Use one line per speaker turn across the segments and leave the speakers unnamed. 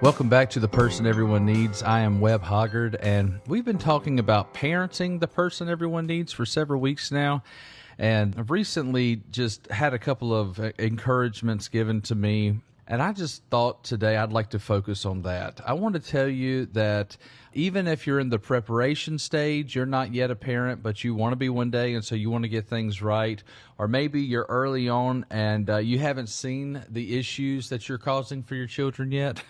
Welcome back to The Person Everyone Needs. I am Webb Hoggard, and we've been talking about parenting the person everyone needs for several weeks now. And I've recently just had a couple of encouragements given to me, and I just thought today I'd like to focus on that. I want to tell you that even if you're in the preparation stage, you're not yet a parent, but you want to be one day, and so you want to get things right, or maybe you're early on and you haven't seen the issues that you're causing for your children yet.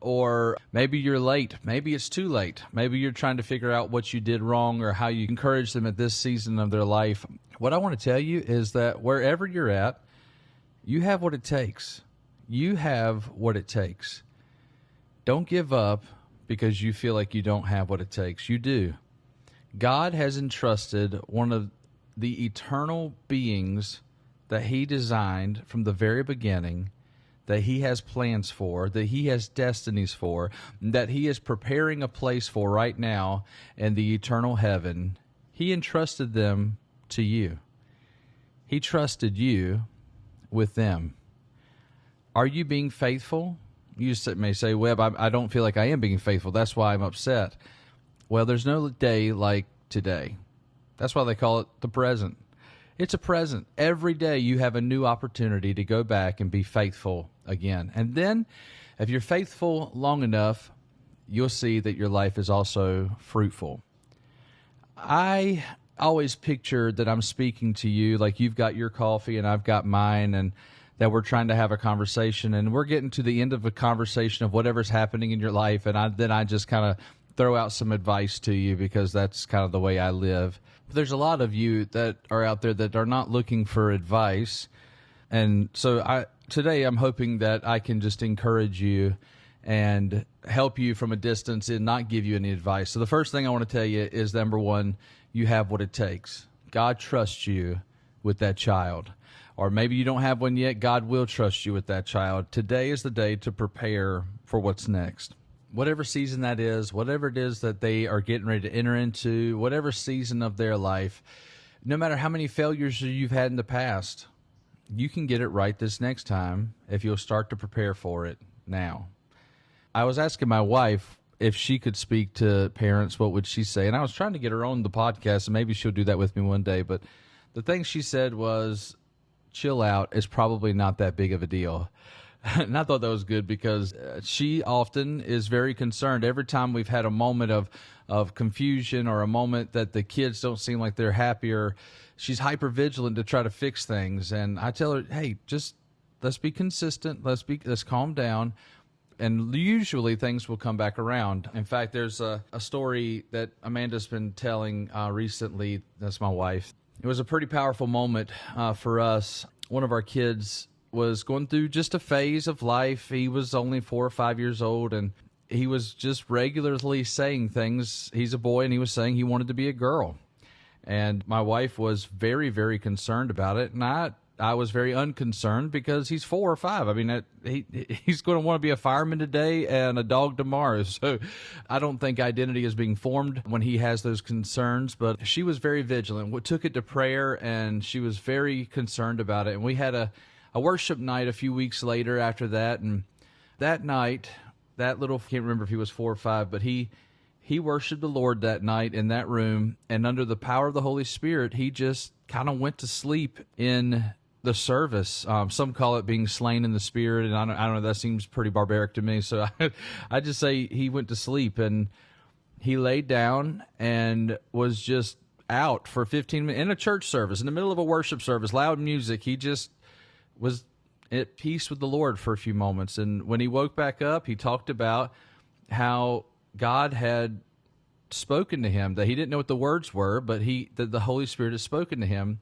Or maybe you're late. Maybe it's too late. Maybe you're trying to figure out what you did wrong or how you encourage them at this season of their life. What I want to tell you is that wherever you're at, you have what it takes. You have what it takes. Don't give up because you feel like you don't have what it takes. You do. God has entrusted one of the eternal beings that He designed from the very beginning, that He has plans for, that He has destinies for, that He is preparing a place for right now in the eternal heaven. He entrusted them to you. He trusted you with them. Are you being faithful? You may say, Webb, I don't feel like I am being faithful. That's why I'm upset. Well, there's no day like today. That's why they call it the present. It's a present. Every day you have a new opportunity to go back and be faithful again. And then if you're faithful long enough, you'll see that your life is also fruitful. I always picture that I'm speaking to you like you've got your coffee and I've got mine, and that we're trying to have a conversation, and we're getting to the end of a conversation of whatever's happening in your life, and then I just kind of throw out some advice to you because that's kind of the way I live. But there's a lot of you that are out there that are not looking for advice, and so today I'm hoping that I can just encourage you and help you from a distance and not give you any advice. So the first thing I want to tell you is, number one, you have what it takes. God trusts you with that child. Or maybe you don't have one yet. God will trust you with that child. Today is the day to prepare for what's next. Whatever season that is, whatever it is that they are getting ready to enter into, whatever season of their life, no matter how many failures you've had in the past, you can get it right this next time if you'll start to prepare for it now. I was asking my wife if she could speak to parents, what would she say? And I was trying to get her on the podcast, and maybe she'll do that with me one day. But the thing she said was, chill out, is probably not that big of a deal. And I thought that was good because she often is very concerned. Every time we've had a moment of confusion or a moment that the kids don't seem like they're happier, she's hyper vigilant to try to fix things. And I tell her, hey, just let's be consistent. Let's calm down. And usually things will come back around. In fact, there's a story that Amanda's been telling recently. That's my wife. It was a pretty powerful moment for us. One of our kids was going through just a phase of life. He was only 4 or 5 years old, and he was just regularly saying things. He's a boy, and he was saying he wanted to be a girl. And my wife was very, very concerned about it, and I was very unconcerned because he's 4 or 5. I mean, he's going to want to be a fireman today and a dog tomorrow. So I don't think identity is being formed when he has those concerns. But she was very vigilant. We took it to prayer, and she was very concerned about it. And we had a worship night a few weeks later after that. And that night, that little, I can't remember if he was 4 or 5, but he worshiped the Lord that night in that room. And under the power of the Holy Spirit, he just kind of went to sleep in the service. Some call it being slain in the spirit, and I don't know, that seems pretty barbaric to me. So I just say he went to sleep, and he laid down and was just out for 15 minutes in a church service, in the middle of a worship service, loud music. He just was at peace with the Lord for a few moments. And when he woke back up, he talked about how God had spoken to him, that he didn't know what the words were, but that the Holy Spirit had spoken to him.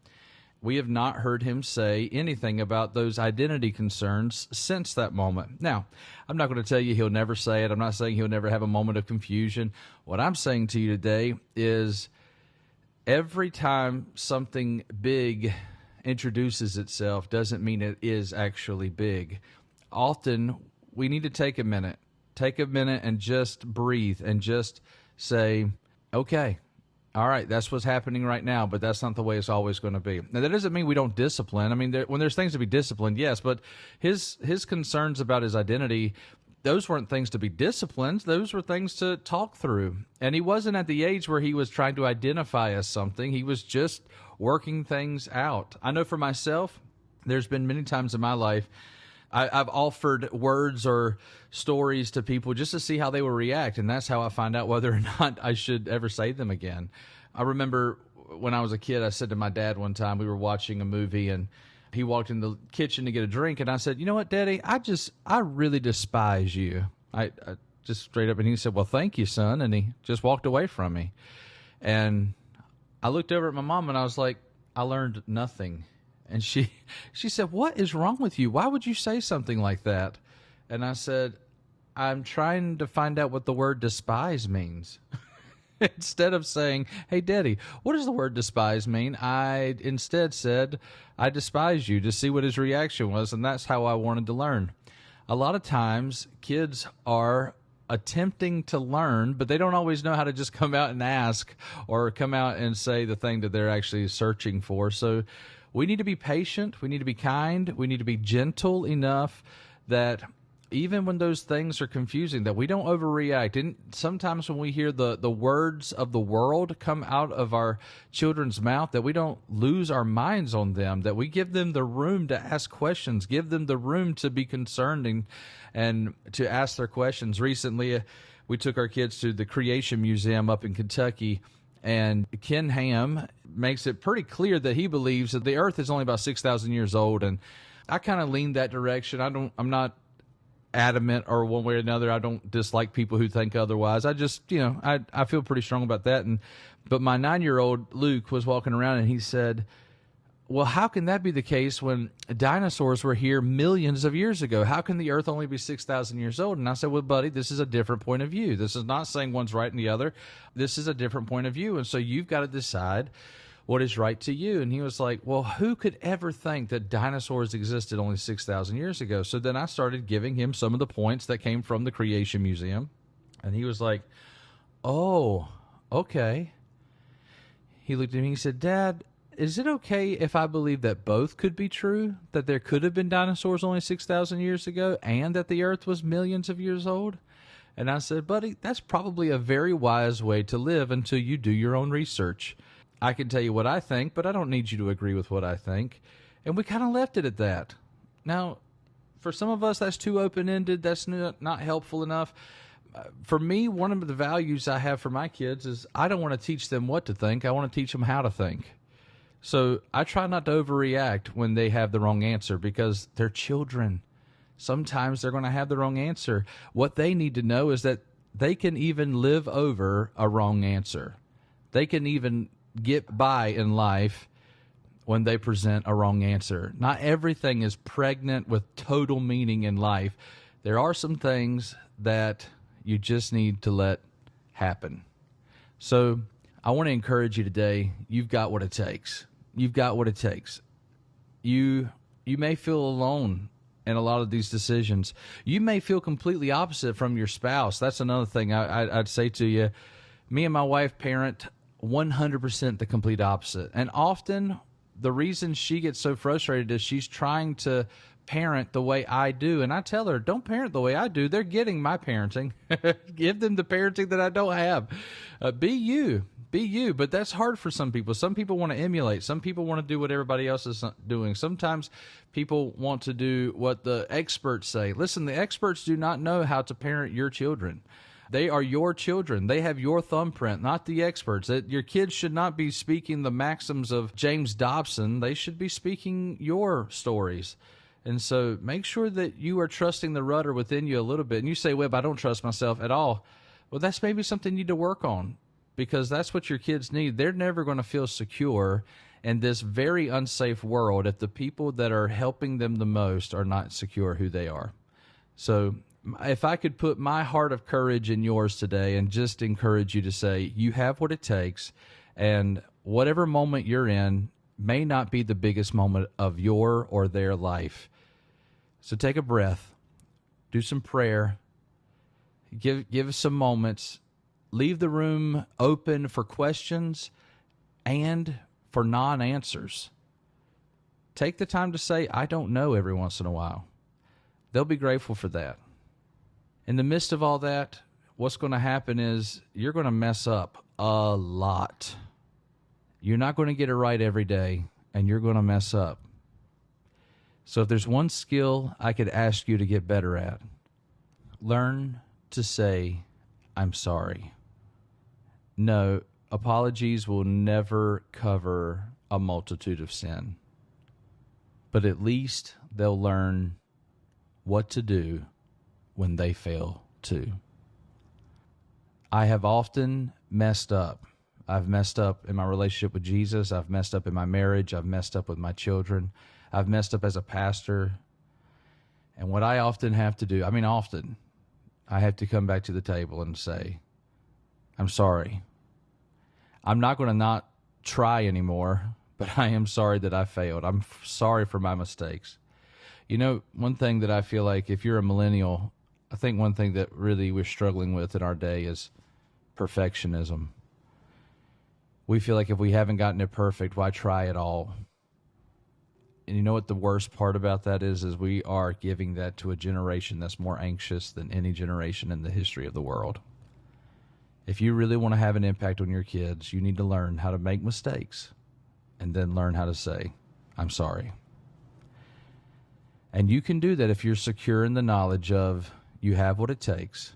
We have not heard him say anything about those identity concerns since that moment. Now, I'm not going to tell you he'll never say it. I'm not saying he'll never have a moment of confusion. What I'm saying to you today is every time something big introduces itself doesn't mean it is actually big. Often, we need to take a minute and just breathe and just say, okay, all right, that's what's happening right now, but that's not the way it's always going to be. Now, that doesn't mean we don't discipline. I mean, when there's things to be disciplined, yes, but his concerns about his identity, those weren't things to be disciplined. Those were things to talk through. And he wasn't at the age where he was trying to identify as something. He was just working things out. I know for myself, there's been many times in my life I've offered words or stories to people just to see how they will react, and that's how I find out whether or not I should ever say them again. I remember when I was a kid, I said to my dad one time, we were watching a movie, and he walked in the kitchen to get a drink, and I said, "You know what, Daddy? I really despise you." I just straight up, and he said, "Well, thank you, son," and he just walked away from me. And I looked over at my mom, and I was like, "I learned nothing." And she said, "What is wrong with you? Why would you say something like that?" And I said, "I'm trying to find out what the word despise means." Instead of saying, "Hey, Daddy, what does the word despise mean?" I instead said, "I despise you," to see what his reaction was, and that's how I wanted to learn. A lot of times, kids are attempting to learn, but they don't always know how to just come out and ask or come out and say the thing that they're actually searching for. So we need to be patient. We need to be kind. We need to be gentle enough that even when those things are confusing, that we don't overreact. And sometimes when we hear the words of the world come out of our children's mouth, that we don't lose our minds on them, that we give them the room to ask questions, give them the room to be concerned and to ask their questions. Recently, we took our kids to the Creation Museum up in Kentucky, and Ken Ham makes it pretty clear that he believes that the earth is only about 6,000 years old. And I kind of lean that direction. I'm not adamant or one way or another. I don't dislike people who think otherwise. I just, I feel pretty strong about that. But my 9-year-old Luke was walking around, and he said, "Well, how can that be the case when dinosaurs were here millions of years ago? How can the earth only be 6,000 years old?" And I said, "Well, buddy, this is a different point of view. This is not saying one's right and the other. This is a different point of view. And so you've got to decide what is right to you." And he was like, "Well, who could ever think that dinosaurs existed only 6,000 years ago?" So then I started giving him some of the points that came from the Creation Museum. And he was like, "Oh, okay." He looked at me and he said, "Dad, is it okay if I believe that both could be true, that there could have been dinosaurs only 6,000 years ago and that the earth was millions of years old?" And I said, "Buddy, that's probably a very wise way to live until you do your own research. I can tell you what I think, but I don't need you to agree with what I think." And we kind of left it at that. Now, for some of us, that's too open-ended. That's not helpful enough. For me, one of the values I have for my kids is I don't want to teach them what to think. I want to teach them how to think. So I try not to overreact when they have the wrong answer, because they're children. Sometimes they're going to have the wrong answer. What they need to know is that they can even live over a wrong answer. They can even get by in life when they present a wrong answer. Not everything is pregnant with total meaning in life. There are some things that you just need to let happen. So I want to encourage you today. You've got what it takes. You've got what it takes. You may feel alone in a lot of these decisions. You may feel completely opposite from your spouse. That's another thing I'd say to you. Me and my wife parent 100% the complete opposite. And often the reason she gets so frustrated is she's trying to parent the way I do. And I tell her, don't parent the way I do. They're getting my parenting. Give them the parenting that I don't have. Be you. Be you. But that's hard for some people. Some people want to emulate. Some people want to do what everybody else is doing. Sometimes people want to do what the experts say. Listen, the experts do not know how to parent your children. They are your children. They have your thumbprint, not the experts. Your kids should not be speaking the maxims of James Dobson. They should be speaking your stories. And so make sure that you are trusting the rudder within you a little bit. And you say, "Webb, I don't trust myself at all." Well, that's maybe something you need to work on, because that's what your kids need. They're never going to feel secure in this very unsafe world if the people that are helping them the most are not secure who they are. So if I could put my heart of courage in yours today and just encourage you to say, you have what it takes, and whatever moment you're in may not be the biggest moment of your or their life. So take a breath, do some prayer, give some moments, leave the room open for questions and for non-answers. Take the time to say, "I don't know," every once in a while. They'll be grateful for that. In the midst of all that, what's going to happen is you're going to mess up a lot. You're not going to get it right every day, and you're going to mess up. So if there's one skill I could ask you to get better at, learn to say, I'm sorry. No, apologies will never cover a multitude of sin. But at least they'll learn what to do when they fail too. I have often messed up. I've messed up in my relationship with Jesus. I've messed up in my marriage. I've messed up with my children. I've messed up as a pastor. And what I often have to do, I have to come back to the table and say, I'm sorry. I'm not going to not try anymore, but I am sorry that I failed. I'm sorry for my mistakes. You know, one thing that I feel like if you're a millennial, I think one thing that really we're struggling with in our day is perfectionism. We feel like if we haven't gotten it perfect, why try at all? And you know what the worst part about that is we are giving that to a generation that's more anxious than any generation in the history of the world. If you really want to have an impact on your kids, you need to learn how to make mistakes and then learn how to say, I'm sorry. And you can do that if you're secure in the knowledge of you have what it takes.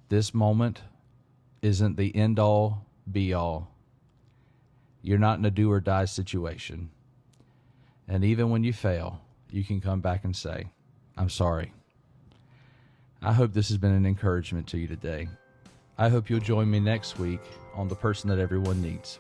This moment isn't the end-all, be-all. You're not in a do-or-die situation. And even when you fail, you can come back and say, I'm sorry. I hope this has been an encouragement to you today. I hope you'll join me next week on The Person That Everyone Needs.